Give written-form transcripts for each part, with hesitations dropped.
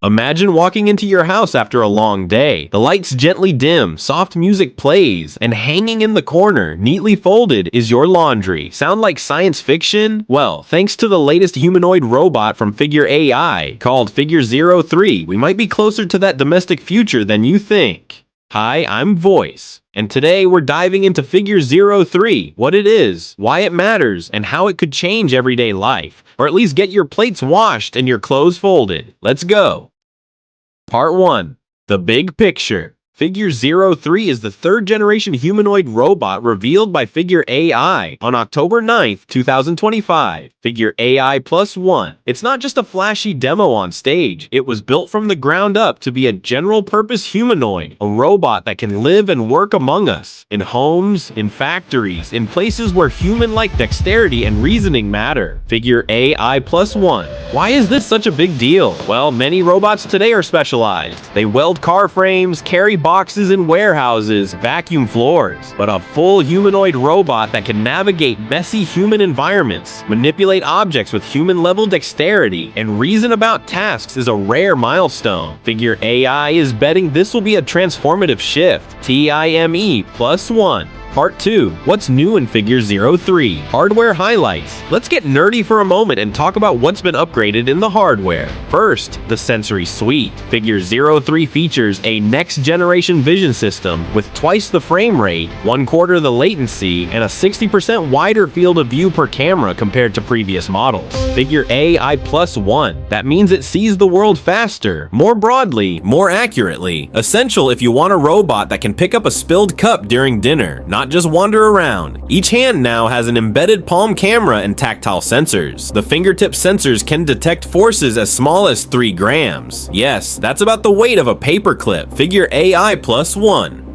Imagine walking into your house after a long day. The lights gently dim, soft music plays, and hanging in the corner, neatly folded, is your laundry. Sound like science fiction? Well, thanks to the latest humanoid robot from Figure AI, called Figure 03, we might be closer to that domestic future than you think. Hi, I'm Voice, and today we're diving into Figure 03, what it is, why it matters, and how it could change everyday life, or at least get your plates washed and your clothes folded. Let's go! Part 1. The Big Picture. Figure 03 is the third-generation humanoid robot revealed by Figure AI on October 9th, 2025. Figure AI Plus 1. It's not just a flashy demo on stage. It was built from the ground up to be a general-purpose humanoid, a robot that can live and work among us, in homes, in factories, in places where human-like dexterity and reasoning matter. Figure AI Plus 1. Why is this such a big deal? Well, many robots today are specialized. They weld car frames, carry boxes in warehouses, vacuum floors. But a full humanoid robot that can navigate messy human environments, manipulate objects with human-level dexterity, and reason about tasks is a rare milestone. Figure AI is betting this will be a transformative shift. TIME Plus 1. Part 2. What's new in Figure 03? Hardware highlights. Let's get nerdy for a moment and talk about what's been upgraded in the hardware. First, the sensory suite. Figure 03 features a next-generation vision system with twice the frame rate, 1/4 the latency, and a 60% wider field of view per camera compared to previous models. Figure AI Plus 1. That means it sees the world faster, more broadly, more accurately. Essential if you want a robot that can pick up a spilled cup during dinner, not just wander around. Each hand now has an embedded palm camera and tactile sensors. The fingertip sensors can detect forces as small as 3 grams. Yes, that's about the weight of a paperclip. Figure AI Plus 1.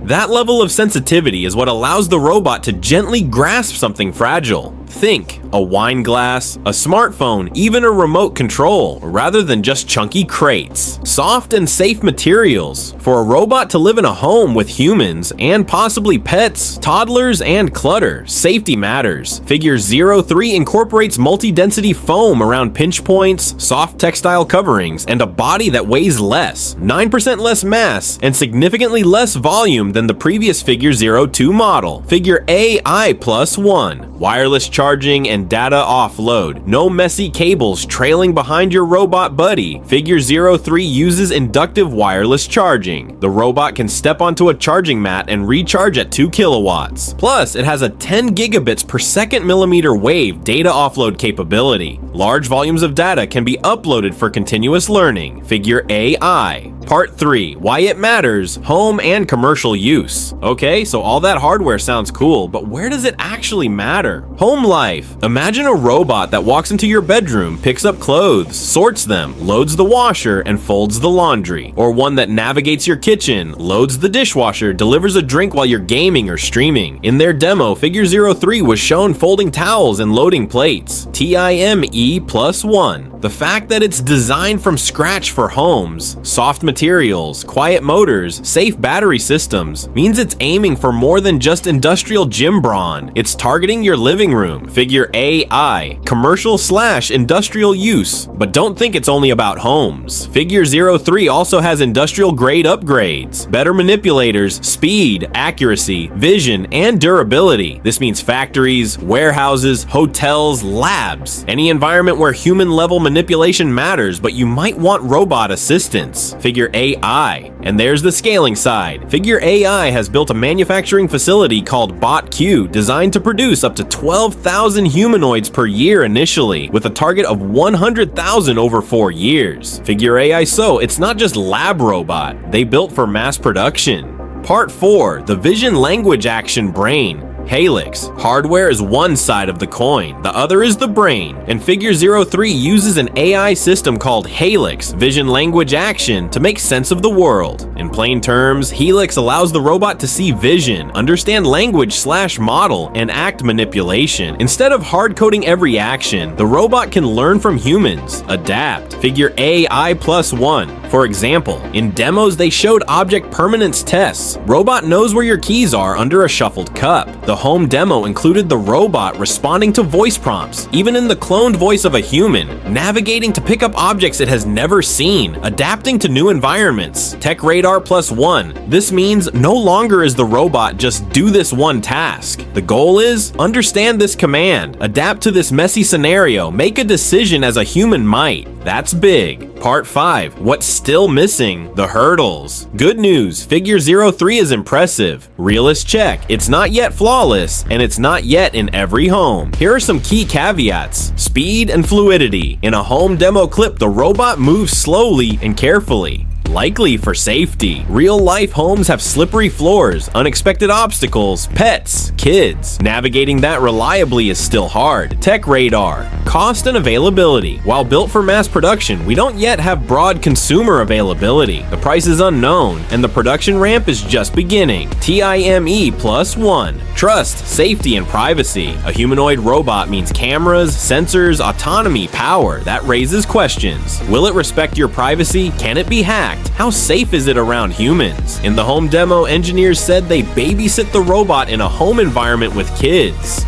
That level of sensitivity is what allows the robot to gently grasp something fragile. Think a wine glass, a smartphone, even a remote control, rather than just chunky crates. Soft and safe materials. For a robot to live in a home with humans and possibly pets, toddlers, and clutter, safety matters. Figure 03 incorporates multi-density foam around pinch points, soft textile coverings, and a body that weighs less, 9% less mass, and significantly less volume than the previous Figure 02 model. Figure AI Plus 1. Wireless charging and data offload. No messy cables trailing behind your robot buddy. Figure 03 uses inductive wireless charging. The robot can step onto a charging mat and recharge at 2 kilowatts. Plus, it has a 10 gigabits per second millimeter wave data offload capability. Large volumes of data can be uploaded for continuous learning. Figure AI. Part 3. Why it matters, home and commercial use. Okay, so all that hardware sounds cool, but where does it actually matter? Home life. Imagine a robot that walks into your bedroom, picks up clothes, sorts them, loads the washer, and folds the laundry. Or one that navigates your kitchen, loads the dishwasher, delivers a drink while you're gaming or streaming. In their demo, Figure 03 was shown folding towels and loading plates. TIME Plus 1. The fact that it's designed from scratch for homes, soft materials, quiet motors, safe battery systems, means it's aiming for more than just industrial gym brawn. It's targeting your living room. Figure AI. Commercial/industrial use. But don't think it's only about homes. Figure 03 also has industrial grade upgrades. Better manipulators, speed, accuracy, vision, and durability. This means factories, warehouses, hotels, labs. Any environment where human level manipulation matters, but you might want robot assistance. Figure AI. And there's the scaling side. Figure AI has built a manufacturing facility called vidIQ designed to produce up to 12,000 humanoids per year initially, with a target of 100,000 over 4 years. Figure AI, so it's not just lab robot, they built for mass production. Part 4. The Vision Language Action Brain. Helix. Hardware is one side of the coin, the other is the brain, and Figure 03 uses an AI system called Helix, Vision Language Action, to make sense of the world. In plain terms, Helix allows the robot to see vision, understand language/model, and act manipulation. Instead of hard-coding every action, the robot can learn from humans, adapt. Figure AI Plus 1. For example, in demos they showed object permanence tests. Robot knows where your keys are under a shuffled cup. The home demo included the robot responding to voice prompts, even in the cloned voice of a human, navigating to pick up objects it has never seen, adapting to new environments. Tech Radar +1. This means no longer is the robot just do this one task. The goal is understand this command, adapt to this messy scenario, make a decision as a human might. That's big. Part 5. What's still missing? The hurdles. Good news, Figure 03 is impressive. Realist check. It's not yet flawless, and it's not yet in every home. Here are some key caveats. Speed and fluidity. In a home demo clip, the robot moves slowly and carefully, likely for safety. Real-life homes have slippery floors, unexpected obstacles, pets, kids. Navigating that reliably is still hard. Tech Radar. Cost and availability. While built for mass production, we don't yet have broad consumer availability. The price is unknown, and the production ramp is just beginning. TIME +1. Trust, safety, and privacy. A humanoid robot means cameras, sensors, autonomy, power. That raises questions. Will it respect your privacy? Can it be hacked? How safe is it around humans? In the home demo, engineers said they babysit the robot in a home environment with kids.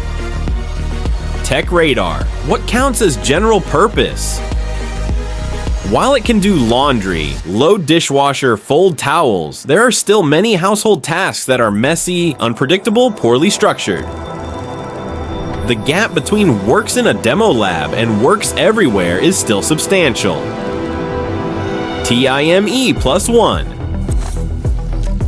Tech Radar. What counts as general purpose? While it can do laundry, load dishwasher, fold towels, there are still many household tasks that are messy, unpredictable, poorly structured. The gap between works in a demo lab and works everywhere is still substantial. TIME +1.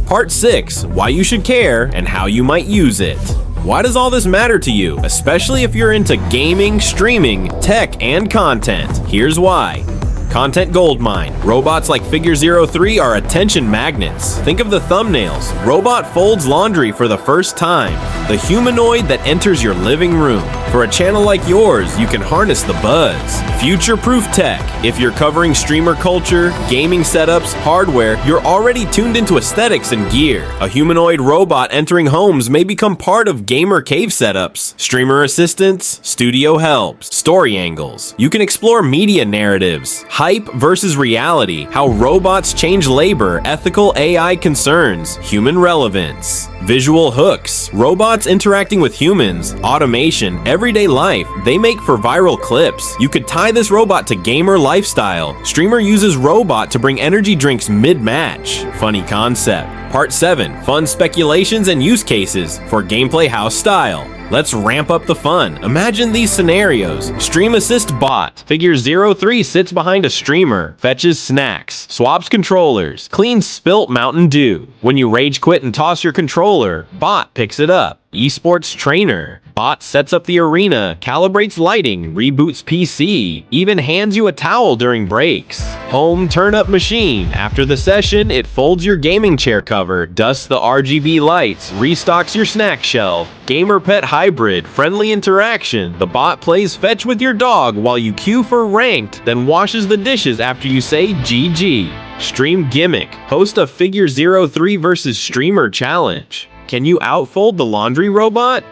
Part 6. Why you should care and how you might use it. Why does all this matter to you, especially if you're into gaming, streaming, tech, and content? Here's why. Content goldmine. Robots like Figure 03 are attention magnets. Think of the thumbnails. Robot folds laundry for the first time. The humanoid that enters your living room. For a channel like yours, you can harness the buzz. Future-proof tech. If you're covering streamer culture, gaming setups, hardware, you're already tuned into aesthetics and gear. A humanoid robot entering homes may become part of gamer cave setups, streamer assistants, studio helps, story angles. You can explore media narratives, hype versus reality, how robots change labor, ethical AI concerns, human relevance. Visual hooks. Robots interacting with humans, automation, everyday life, they make for viral clips. You could tie this robot to gamer lifestyle. Streamer uses robot to bring energy drinks mid-match. Funny concept. Part 7. Fun speculations and use cases for gameplay house style. Let's ramp up the fun. Imagine these scenarios. Stream assist bot. Figure 03 sits behind a streamer, fetches snacks, swaps controllers, cleans spilt Mountain Dew. When you rage quit and toss your controller, bot picks it up. Esports trainer. Bot sets up the arena, calibrates lighting, reboots PC, even hands you a towel during breaks. Home turn-up machine. After the session, it folds your gaming chair cover, dusts the RGB lights, restocks your snack shelf. Gamer pet hybrid. Friendly interaction. The bot plays fetch with your dog while you queue for ranked, then washes the dishes after you say GG. Stream gimmick. Host a Figure 03 versus streamer challenge. Can you outfold the laundry robot?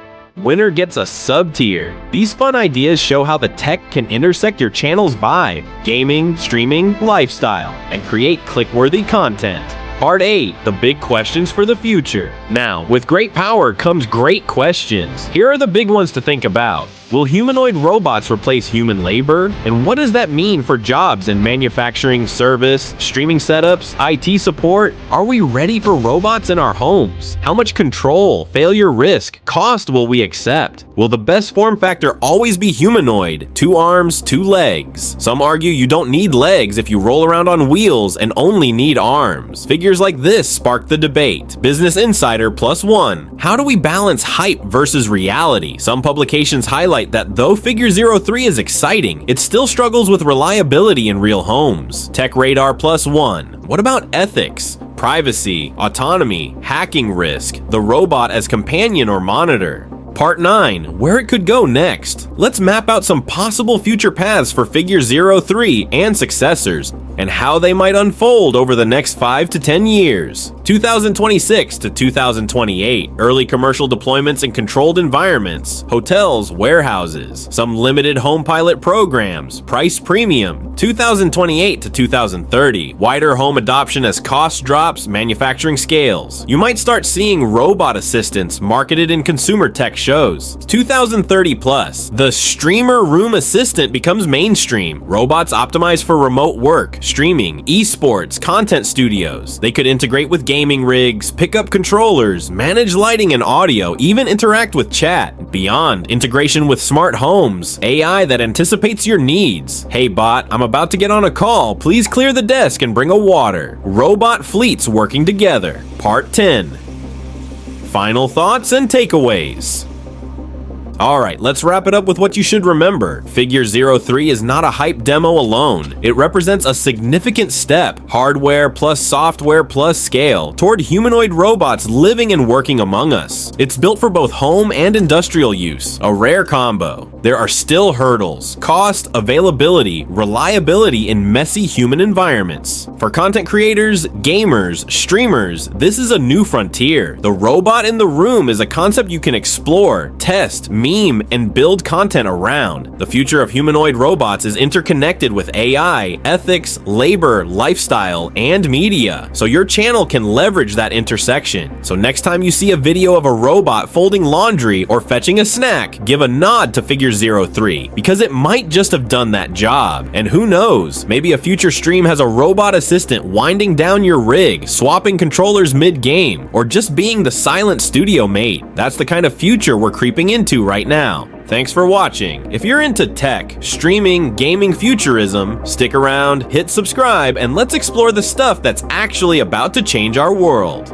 Winner gets a sub-tier. These fun ideas show how the tech can intersect your channel's vibe, gaming, streaming, lifestyle, and create click-worthy content. Part 8. The big questions for the future. Now, with great power comes great questions. Here are the big ones to think about. Will humanoid robots replace human labor? And what does that mean for jobs in manufacturing, service, streaming setups, IT support? Are we ready for robots in our homes? How much control, failure risk, cost will we accept? Will the best form factor always be humanoid? 2 arms, 2 legs. Some argue you don't need legs if you roll around on wheels and only need arms. Figures like this spark the debate. Business Insider +1. How do we balance hype versus reality? Some publications highlight that though Figure 03 is exciting, it still struggles with reliability in real homes. Tech Radar +1. What about ethics, privacy, autonomy, hacking risk, the robot as companion or monitor? Part 9, where it could go next. Let's map out some possible future paths for Figure 03 and successors, and how they might unfold over the next 5 to 10 years. 2026 to 2028, early commercial deployments in controlled environments, hotels, warehouses, some limited home pilot programs, price premium. 2028 to 2030, wider home adoption as cost drops, manufacturing scales. You might start seeing robot assistants marketed in consumer tech shows. 2030 plus, the streamer room assistant becomes mainstream. Robots optimized for remote work, streaming, esports, content studios. They could integrate with gaming rigs, pick up controllers, manage lighting and audio, even interact with chat. Beyond, integration with smart homes, AI that anticipates your needs. Hey bot, I'm about to get on a call. Please clear the desk and bring a water. Robot fleets working together. Part 10. Final thoughts and takeaways. Alright, let's wrap it up with what you should remember. Figure 03 is not a hype demo alone. It represents a significant step, hardware plus software plus scale, toward humanoid robots living and working among us. It's built for both home and industrial use, a rare combo. There are still hurdles: cost, availability, reliability in messy human environments. For content creators, gamers, streamers, this is a new frontier. The robot in the room is a concept you can explore, test, meme, and build content around. The future of humanoid robots is interconnected with AI, ethics, labor, lifestyle, and media, so your channel can leverage that intersection. So next time you see a video of a robot folding laundry or fetching a snack, give a nod to Figure 03, because it might just have done that job. And who knows, maybe a future stream has a robot assistant winding down your rig, swapping controllers mid-game, or just being the silent studio mate. That's the kind of future we're creeping into right now. Thanks for watching. If you're into tech, streaming, gaming futurism, stick around, hit subscribe, and let's explore the stuff that's actually about to change our world.